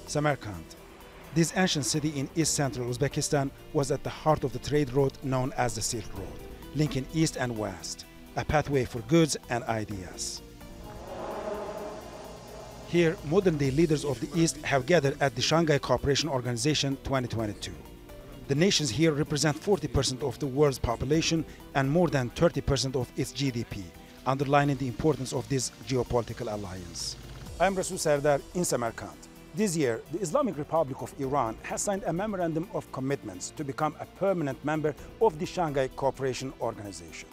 Samarkand. This ancient city in east-central Uzbekistan was at the heart of the trade route known as the Silk Road, linking east and west, a pathway for goods and ideas. Here, modern-day leaders of the East have gathered at the Shanghai Cooperation Organization 2022. The nations here represent 40% of the world's population and more than 30% of its GDP, underlining the importance of this geopolitical alliance. I am Rasul Sardar in Samarkand. This year, the Islamic Republic of Iran has signed a memorandum of commitments to become a permanent member of the Shanghai Cooperation Organization.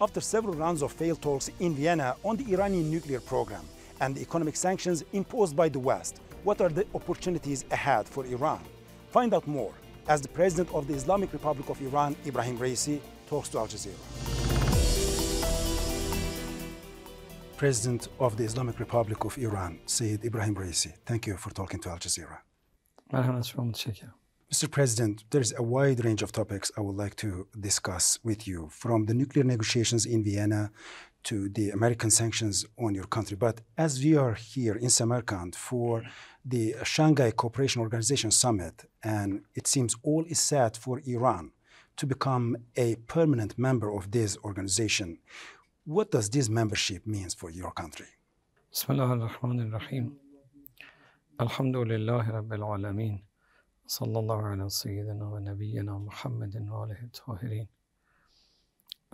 After several rounds of failed talks in Vienna on the Iranian nuclear program and the economic sanctions imposed by the West, what are the opportunities ahead for Iran? Find out more as the President of the Islamic Republic of Iran, Ebrahim Raisi, talks to Al Jazeera. President of the Islamic Republic of Iran, Sayyid Ebrahim Raisi, thank you for talking to Al Jazeera. Mr. President, there is a wide range of topics I would like to discuss with you, from the nuclear negotiations in Vienna to the American sanctions on your country. But as we are here in Samarkand for the Shanghai Cooperation Organization Summit, and it seems all is set for Iran to become a permanent member of this organization, what does this membership mean for your country? Bismillah ar-Rahman ar-Rahim. Alhamdulillah Rabbil Alameen. Sallallahu ala Sayyidina wa Nabiyyina Muhammadin wa alihi tahirin.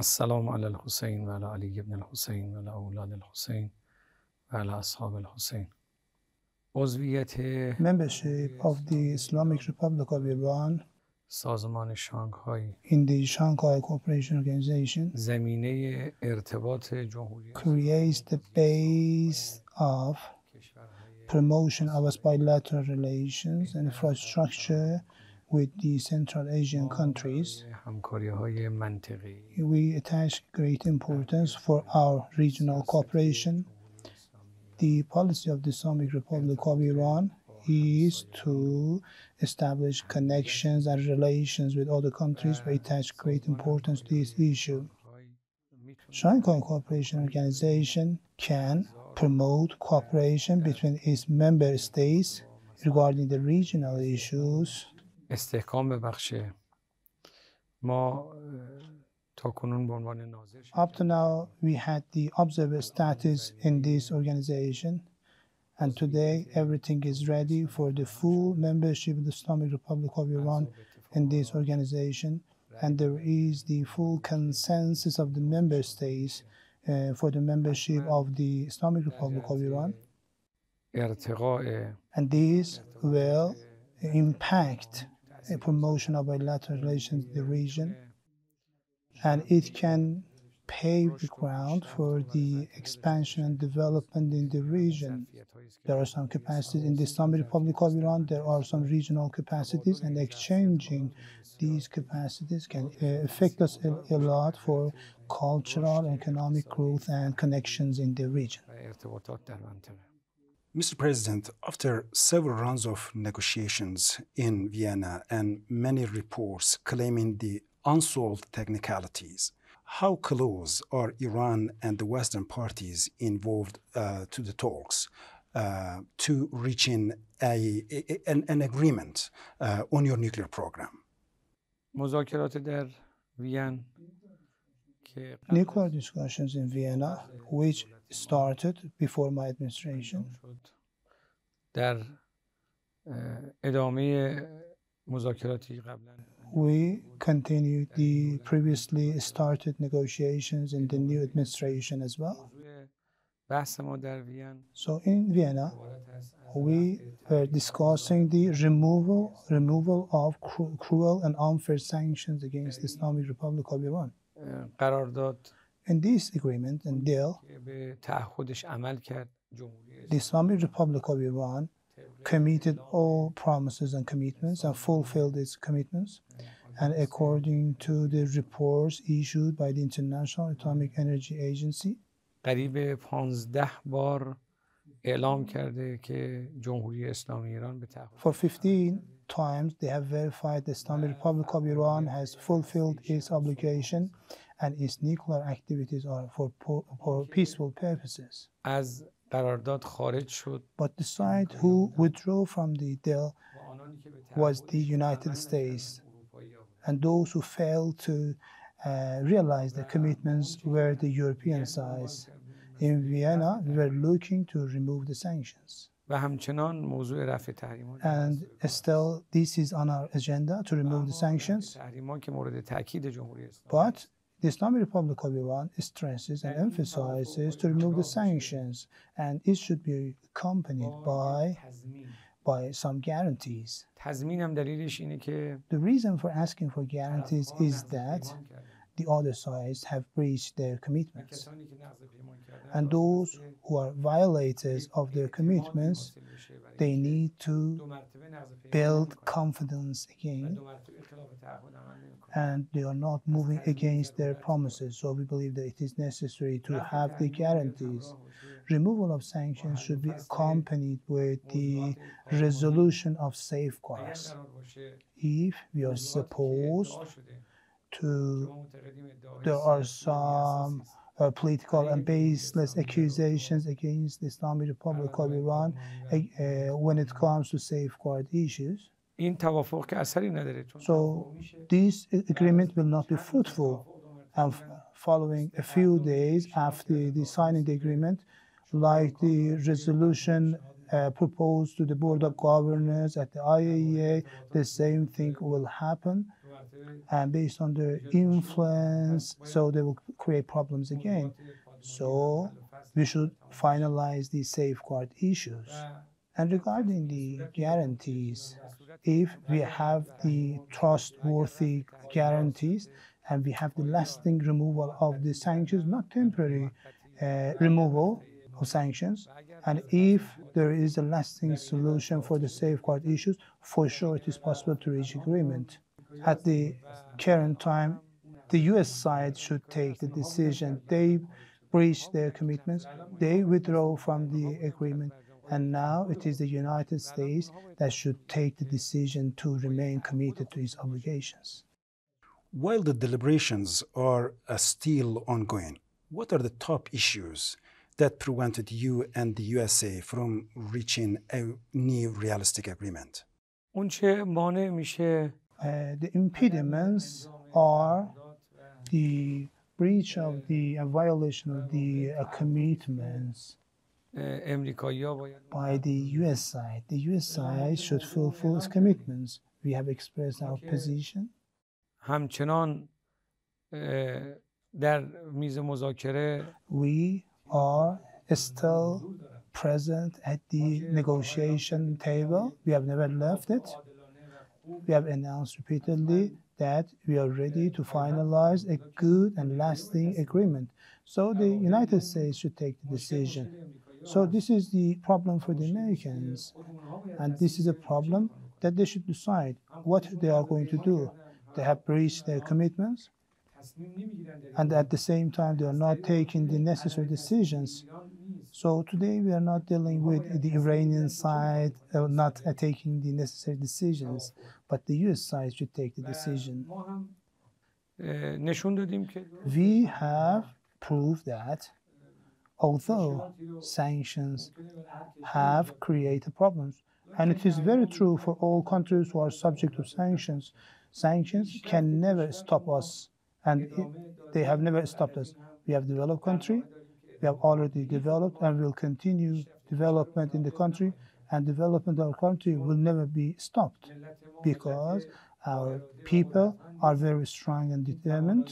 Assalamu ala al-Husayn wa ala Ali ibn al-Husayn wa ala awlad al-Husayn wa ala ashab al-Husayn. Membership of the Islamic Republic of Iran سازمان شانگهای in the Shanghai Cooperation Organization زمینه ارتباط جمهوری creates the base of promotion of its bilateral relations and infrastructure with the Central Asian countries. همکاری‌های منطقی. We attach great importance for our regional cooperation. The policy of the Islamic Republic of Iran is to establish connections and relations with other countries. We attach great importance to this issue. Shanghai Cooperation Organization can promote cooperation between its member states regarding the regional issues. استحکام ببخشه ما تا کنون به عنوان ناظر Up to now, we had the observer status in this organization, and today everything is ready for the full membership of the Islamic Republic of Iran in this organization, and there is the full consensus of the member states for the membership of the Islamic Republic of Iran. And this will impact a promotion of bilateral relations in the region, and it can pave the ground for the expansion and development in the region. There are some capacities in the Islamic Republic of Iran, there are some regional capacities, and exchanging these capacities can affect us a lot for cultural and economic growth and connections in the region. Mr. President, after several rounds of negotiations in Vienna and many reports claiming the unsolved technicalities, how close are Iran and the Western parties involved to the talks to reaching an agreement on your nuclear program? Nuclear discussions in Vienna, which started before my administration, we continued the previously started negotiations in the new administration as well. So in Vienna, we were discussing the removal of cruel and unfair sanctions against the Islamic Republic of Iran. In this agreement and deal, the Islamic Republic of Iran committed all promises and commitments and fulfilled its commitments. And according to the reports issued by the International Atomic Energy Agency, قریب 15 بار اعلام کرده که جمهوری اسلامی ایران به تعهد For 15 times they have verified the Islamic Republic of Iran has fulfilled its obligation and its nuclear activities are for peaceful purposes. از قرارداد خارج شد. But the side who withdrew from the deal was the United States, and those who failed to realize the commitments were the European sides. In Vienna, we were looking to remove the sanctions. و همچنان موضوع رفع تحریمات. And still, this is on our agenda to remove the sanctions. تحریمات که مورد تاکید جمهوری اسلامی. But the Islamic Republic of Iran stresses and emphasizes to remove the sanctions, and it should be accompanied by some guarantees. تضمین هم دلیلش اینه که The reason for asking for guarantees is that the other sides have breached their commitments, and those who are violators of their commitments, they need to build confidence again, and they are not moving against their promises. So we believe that it is necessary to have the guarantees. Removal of sanctions should be accompanied with the resolution of safeguards. If we are supposed to, there are some political and baseless accusations against the Islamic Republic of Iran when it comes to safeguard issues. این توافق که اثری نداره. So this agreement will not be fruitful. And following a few days after the signing the agreement, like the resolution proposed to the Board of Governors at the IAEA, the same thing will happen. And based on their influence, so they will create problems again. So we should finalize the safeguard issues. And regarding the guarantees, if we have the trustworthy guarantees and we have the lasting removal of the sanctions, not temporary removal of sanctions, and if there is a lasting solution for the safeguard issues, for sure it is possible to reach agreement. At the current time, the U.S. side should take the decision. They breached their commitments. They withdraw from the agreement. And now it is the United States that should take the decision to remain committed to its obligations. While the deliberations are still ongoing, what are the top issues that prevented you and the USA from reaching a new realistic agreement? اون چه مانع میشه The impediments are the breach of the violation of the commitments by the U.S. side. The U.S. side should fulfill its commitments. We have expressed our position. همچنان در میز مذاکره We are still present at the negotiation table. We have never left it. We have announced repeatedly that we are ready to finalize a good and lasting agreement. So the United States should take the decision. So this is the problem for the Americans, and this is a problem that they should decide what they are going to do. They have breached their commitments, and at the same time they are not taking the necessary decisions. So today we are not dealing with the Iranian side not taking the necessary decisions, but the U.S. side should take the decision. We have proved that although sanctions have created problems, and it is very true for all countries who are subject to sanctions, sanctions can never stop us, and they have never stopped us. We have developed country, we have already developed and will continue development in the country, and development of our country will never be stopped because our people are very strong and determined,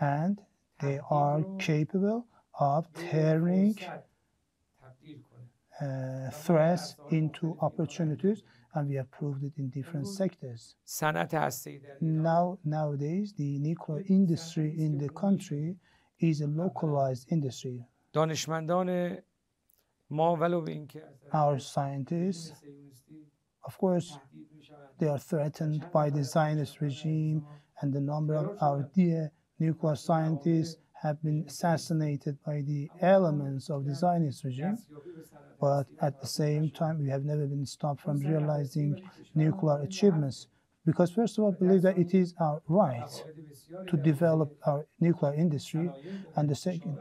and they are capable of turning threats into opportunities, and we have proved it in different sectors. Nowadays, the nuclear industry in the country is a localized industry. Our scientists, of course, they are threatened by the Zionist regime, and the number of our dear nuclear scientists have been assassinated by the elements of the Zionist regime. But at the same time, we have never been stopped from realizing nuclear achievements. Because first of all, I believe that it is our right to develop our nuclear industry, and the second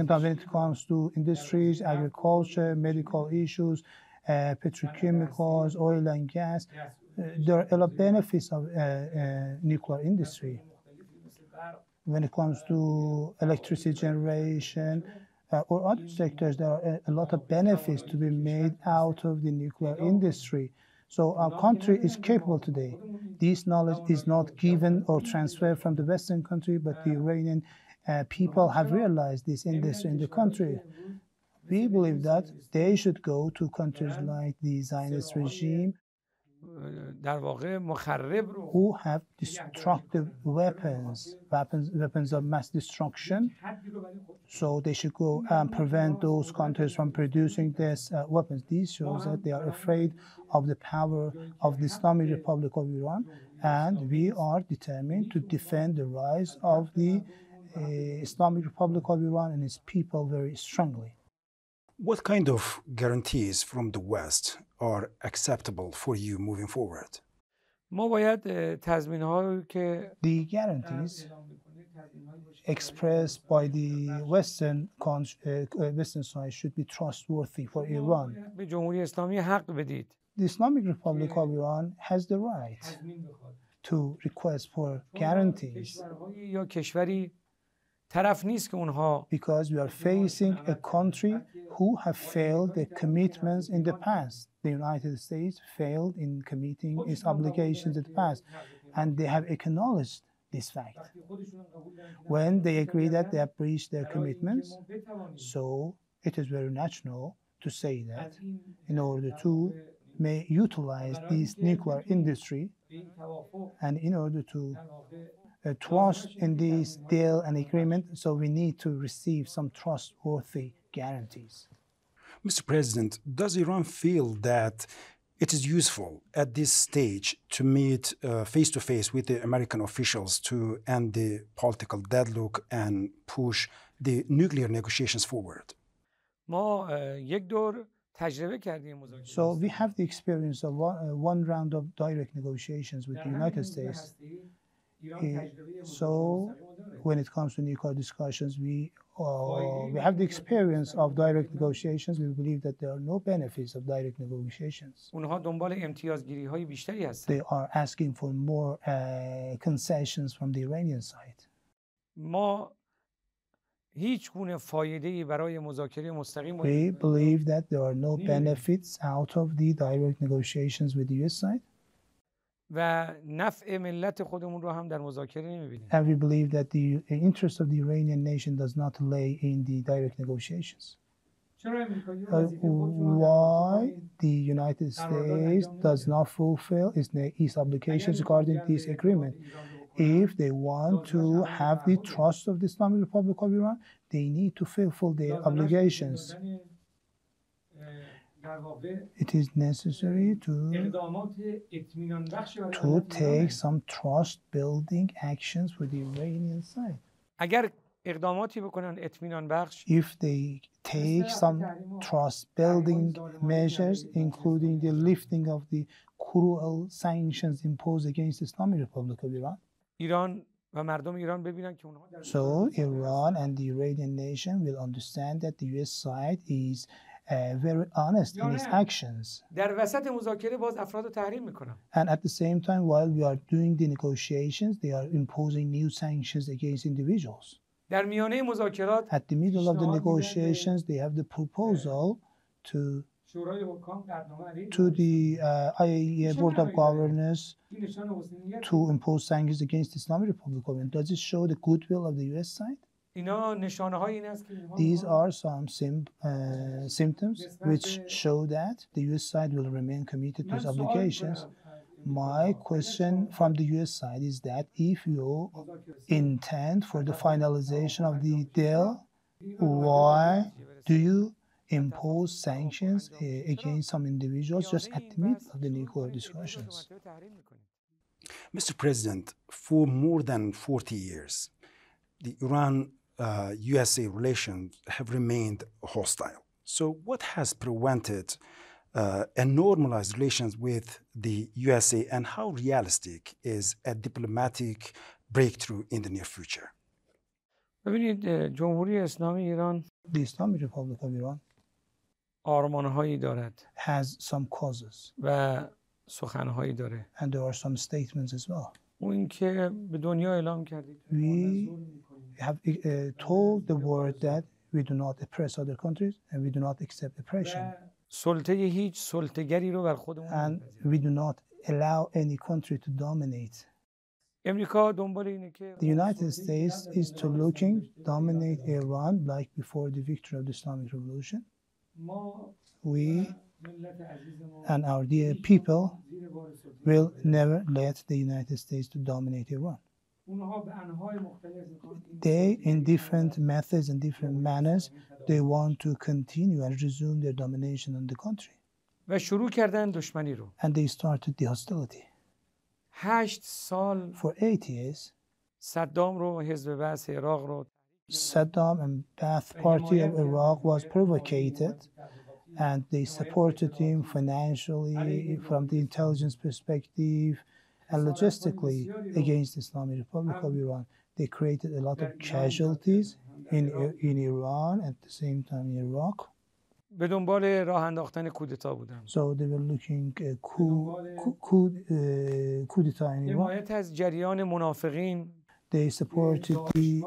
time when it comes to industries, agriculture, medical issues, petrochemicals, oil and gas, there are a lot of benefits of nuclear industry. When it comes to electricity generation or other sectors, there are a lot of benefits to be made out of the nuclear industry. So our country is capable today. This knowledge is not given or transferred from the Western country, but the Iranian people have realized this industry in the country. We believe that they should go to countries like the Zionist regime who have destructive weapons of mass destruction. So they should go and prevent those countries from producing these weapons. This shows that they are afraid of the power of the Islamic Republic of Iran, and we are determined to defend the rise of the Islamic Republic of Iran and its people very strongly. What kind of guarantees from the West are acceptable for you moving forward? The guarantees expressed by the Western side should be trustworthy for Iran. The Islamic Republic of Iran has the right to request for guarantees, because we are facing a country who have failed their commitments in the past. The United States failed in committing its obligations in the past, and they have acknowledged this fact when they agree that they have breached their commitments. So it is very natural to say that in order to utilize this nuclear industry and in order to trust in this deal and agreement, so we need to receive some trustworthy guarantees. Mr. President, does Iran feel that it is useful at this stage to meet face-to-face with the American officials to end the political deadlock and push the nuclear negotiations forward? So we have the experience of one round of direct negotiations with the United States. So when it comes to nuclear discussions, we have the experience of direct negotiations. We believe that there are no benefits of direct negotiations. They are asking for more concessions from the Iranian side. We believe that there are no benefits out of the direct negotiations with the US side. And we believe that the interest of the Iranian nation does not lay in the direct negotiations. Why the United States does not fulfill its obligations regarding this agreement? If they want to have the trust of the Islamic Republic of Iran, they need to fulfill their obligations. It is necessary to take some trust-building actions for the Iranian side. If they take some trust-building measures, including the lifting of the cruel sanctions imposed against the Islamic Republic of Iran, so Iran and the Iranian nation will understand that the US side is very honest in its actions. And at the same time, while we are doing the negotiations, they are imposing new sanctions against individuals. At the middle of the negotiations, they have the proposal to the IAEA Board of Governors to impose sanctions against the Islamic Republic of Iran. Does it show the goodwill of the US side? These are some symptoms which show that the US side will remain committed to its obligations. My question from the US side is that if you intend for the finalization of the deal, why do you impose sanctions against some individuals just at the middle of the nuclear discussions? Mr. President, for more than 40 years, the Iran-USA relations have remained hostile. So what has prevented and normalize relations with the USA, and how realistic is a diplomatic breakthrough in the near future? ببینید جمهوری اسلامی ایران The Islamic Republic of Iran آرمان‌هایی دارد has some causes و سخن‌هایی داره. and there are some statements as well. اون اینکه به دنیا اعلام کردید We have told the world that we do not oppress other countries and we do not accept oppression. سلطه هیچ سلطه‌گری رو بر خودمون And we do not allow any country to dominate. امریکا دنبال اینه که The United States is to looking dominate Iran like before the victory of the Islamic Revolution. ما We ملت عزیزمون and our dear people will never let the United States to dominate Iran. اونها به انواع مختلف می‌خوان They, in different methods and different manners, they want to continue and resume their domination on the country. و شروع کردن دشمنی رو. And they started the hostility. 8 سال For 8 years, صدام رو حزب بعث عراق رو Saddam and Ba'ath Party of Iraq was provocated, and they supported him financially, from the intelligence perspective, and logistically against the Islamic Republic of Iran. They created a lot of casualties in Iran at the same time in Iraq. به دنبال راه انداختن کودتا بودن. So they were looking coup d'etat in Iran. حمایت از جریان منافقین They supported the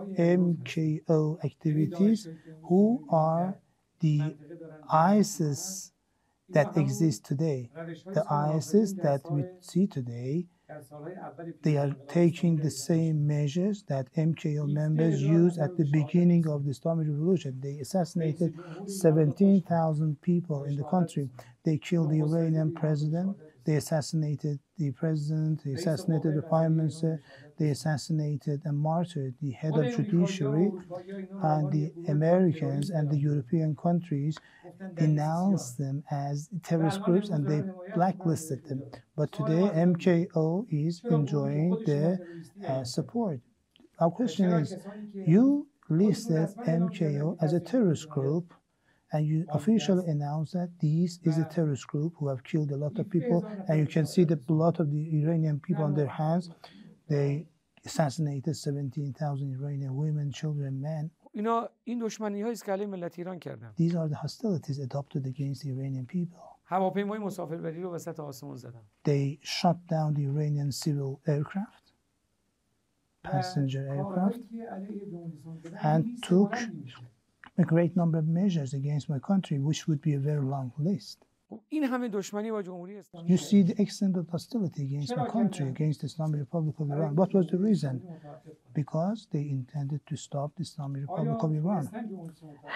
MKO activities, who are the ISIS that exists today. The ISIS that we see today, they are taking the same measures that MKO members used at the beginning of the Islamic Revolution. They assassinated 17,000 people in the country. They killed the Iranian president. They assassinated the president. They assassinated the prime minister. They assassinated and martyred the head of judiciary. And the Americans and the European countries denounced them as terrorist groups, and they blacklisted them. But today, MKO is enjoying their support. Our question is, you listed MKO as a terrorist group, and you officially announced that this is a terrorist group who have killed a lot of people, and you can see the blood of the Iranian people on their hands. They assassinated 17,000 Iranian women, children, men. این دشمنی‌هایی است که علیه ملت ایران کردن. These are the hostilities adopted against the Iranian people. هواپیمای مسافربری رو وسط آسمون زدن. They shut down the Iranian civil aircraft, passenger aircraft, and took a great number of measures against my country, which would be a very long list. این همه دشمنی با جمهوری اسلامی. You see the extent of hostility against my country, against the Islamic Republic of Iran. What was the reason? Because they intended to stop the Islamic Republic of Iran.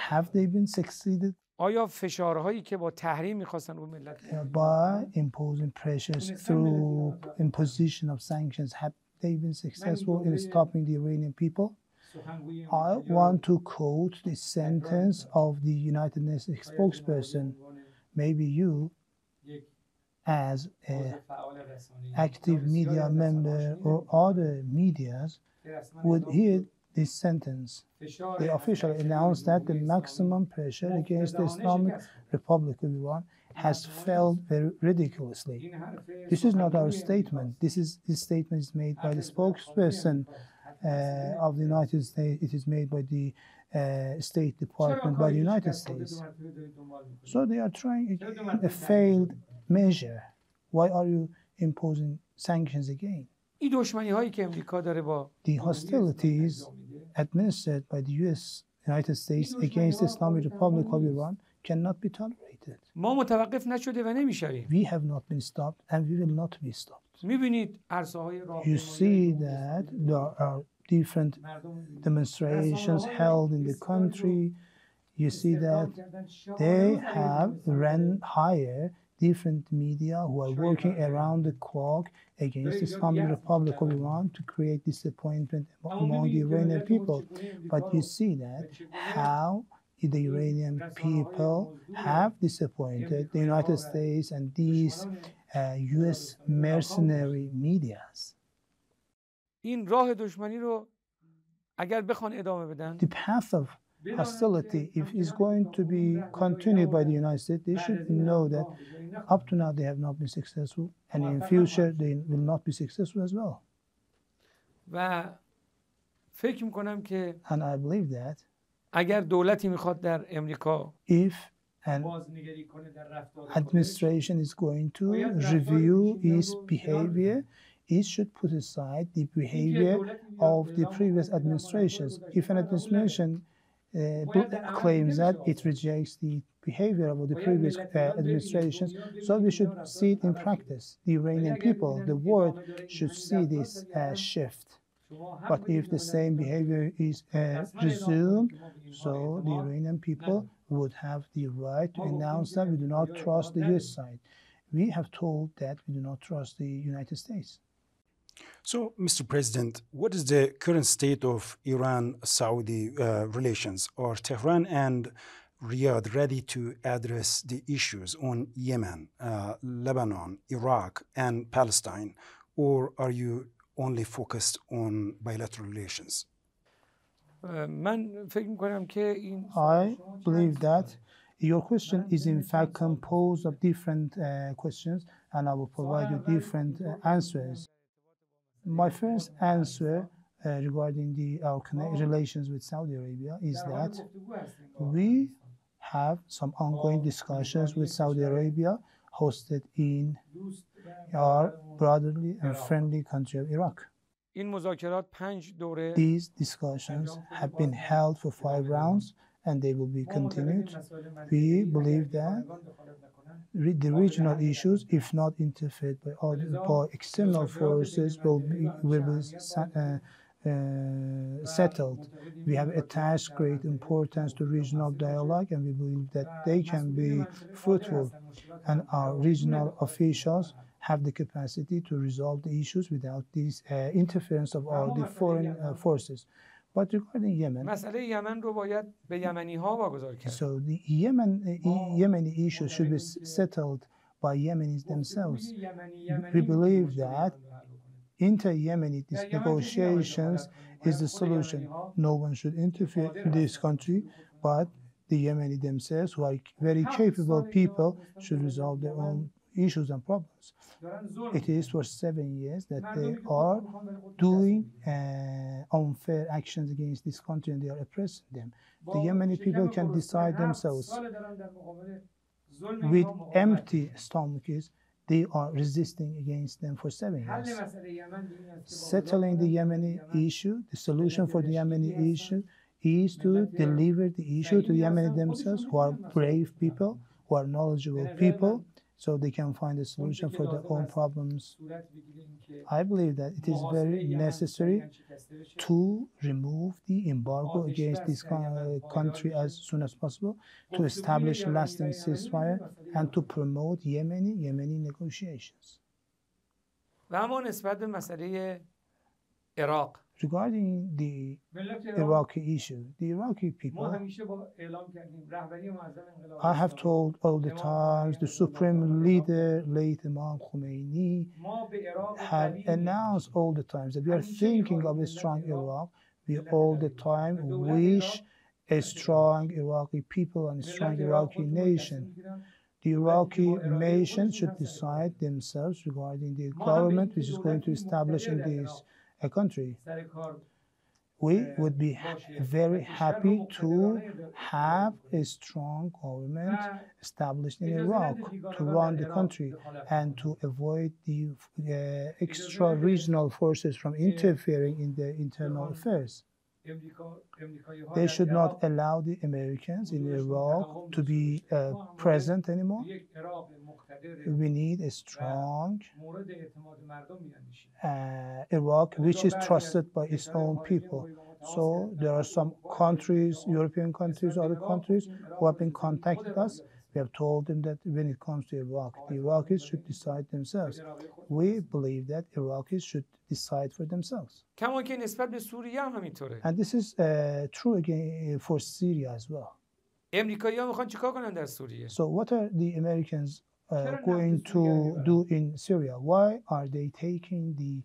Have they been succeeded? آیا فشارهایی که با تحریم می‌خواستن رو ملت By imposing pressures through imposition of sanctions, have they been successful in stopping the Iranian people? I want to quote the sentence of the United Nations spokesperson. Maybe you, as an active media member or other medias, would hear this sentence. They officially announced that the maximum pressure against the Islamic Republic of Iran has failed very ridiculously. This is not our statement. This statement is made by the spokesperson of the United States. It is made by the State Department, by the United States. So they are trying a failed measure. Why are you imposing sanctions again? این دشمنی‌هایی که امریکا داره با The hostilities administered by the United States against the Islamic Republic of Iran cannot be tolerated. ما متوقف نشده و نمی‌شویم. We have not been stopped and we will not be stopped. می‌بینید عرصه‌های You see that there are different demonstrations held in the country. You see that they have hired different media who are working around the clock against the Islamic Republic of Iran to create disappointment among the Iranian people. But you see that how the Iranian people have disappointed the United States and these US mercenary medias. این راه دشمنی رو اگر بخوان ادامه بدن The path of hostility, if it's going to be continued by the United States, they should know that up to now they have not been successful, and in future they will not be successful as well. و فکر میکنم که And I believe that اگر دولتی میخواد در امریکا if an administration is going to review its behavior, it should put aside the behavior of the previous administrations. If an administration claims that it rejects the behavior of the previous administrations, so we should see it in practice. The Iranian people, the world, should see this shift. But if the same behavior is resumed, so the Iranian people would have the right to announce that we do not trust the US side. We have told that we do not trust the United States. So, Mr. President, what is the current state of Iran-Saudi relations? Are Tehran and Riyadh ready to address the issues on Yemen, Lebanon, Iraq, and Palestine, or are you only focused on bilateral relations? من فکر میکنم که این I believe that your question is in fact composed of different questions, and I will provide you different answers. My first answer regarding our relations with Saudi Arabia is that we have some ongoing discussions with Saudi Arabia hosted in our brotherly and friendly country of Iraq. این مذاکرات 5 دوره These discussions have been held for 5 rounds and they will be continued. We believe that the regional issues, if not interfered by external forces, will be settled. We have attached great importance to regional dialogue, and we believe that they can be fruitful, and our regional officials have the capacity to resolve the issues without this interference of all the foreign forces. But regarding Yemen, مسئله یمن رو باید به یمنی ها واگذار کرد. so the Yemeni issue should be settled by Yemenis themselves. We believe that inter-Yemeni negotiations is the solution. No one should interfere in this country, but the Yemeni themselves, who are very capable people, should resolve their own issues and problems. It is for 7 years that they are doing unfair actions against this country and they are oppressing them. The Yemeni people can decide themselves. With empty stomachs, they are resisting against them for 7 years. Settling the Yemeni issue, the solution for the Yemeni issue is to deliver the issue to the Yemeni themselves, who are brave people, who are knowledgeable people, so they can find a solution for their own problems. I believe that it is very necessary to remove the embargo against this country as soon as possible, to establish lasting ceasefire, and to promote Yemeni negotiations. و اما نسبت به مسئله عراق Regarding the Iraqi issue, the Iraqi people, I have told all the times, the supreme leader, late Imam Khomeini, have announced all the times that we are thinking of a strong Iraq. We all the time wish a strong Iraqi people and a strong Iraqi nation. The Iraqi nation should decide themselves regarding the government which is going to establish in this country. We would be very happy to have a strong government established in Iraq to run the country and to avoid the extra regional forces from interfering in the internal affairs. They should not allow the Americans in Iraq to be present anymore. We need a strong Iraq which is trusted by its own people. So there are some countries, European countries, other countries who have been contacting us. We have told them that when it comes to Iraq, the Iraqis should decide themselves. We believe that Iraqis should decide for themselves. کما که نسبت به سوریه هم همینطوره. And this is true again for Syria as well. امریکایی‌ها میخوان چیکار کنن در سوریه؟ So what are the Americans going to do in Syria? Why are they taking the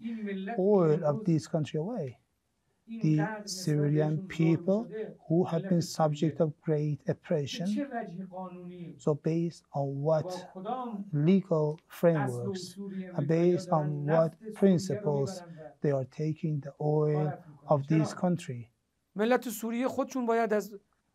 oil of this country away? the Syrian people who have been subject of great oppression. So based on what legal frameworks and based on what principles they are taking the oil of this country. ملت سوریه خودشون باید از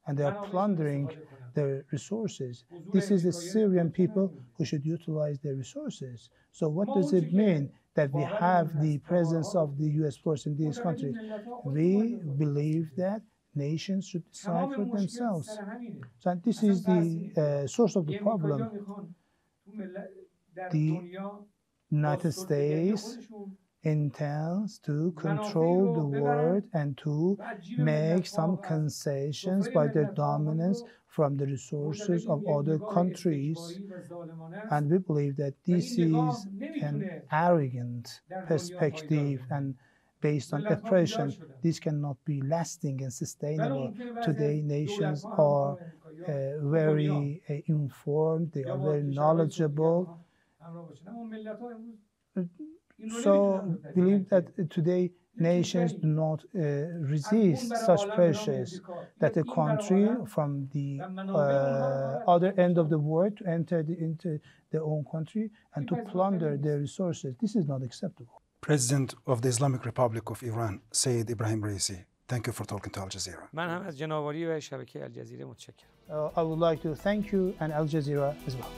And they are plundering their resources. This is the Syrian people who should utilize their resources. So what does it mean that we have the presence of the US force in this country? We believe that nations should decide for themselves. So this is the source of the problem. The United States intends to control the world and to make some concessions by their dominance from the resources of other countries. And we believe that this is an arrogant perspective and based on oppression. This cannot be lasting and sustainable. Today, nations are very informed, they are very knowledgeable. So believe that today nations do not resist such pressures that a country from the other end of the world to enter into their own country and to plunder their resources. This is not acceptable. President of the Islamic Republic of Iran, Sayyid Ebrahim Raisi, thank you for talking to Al Jazeera. من هم از جنابواری و شبکه الجزیره متشکرم. I would like to thank you and Al Jazeera as well.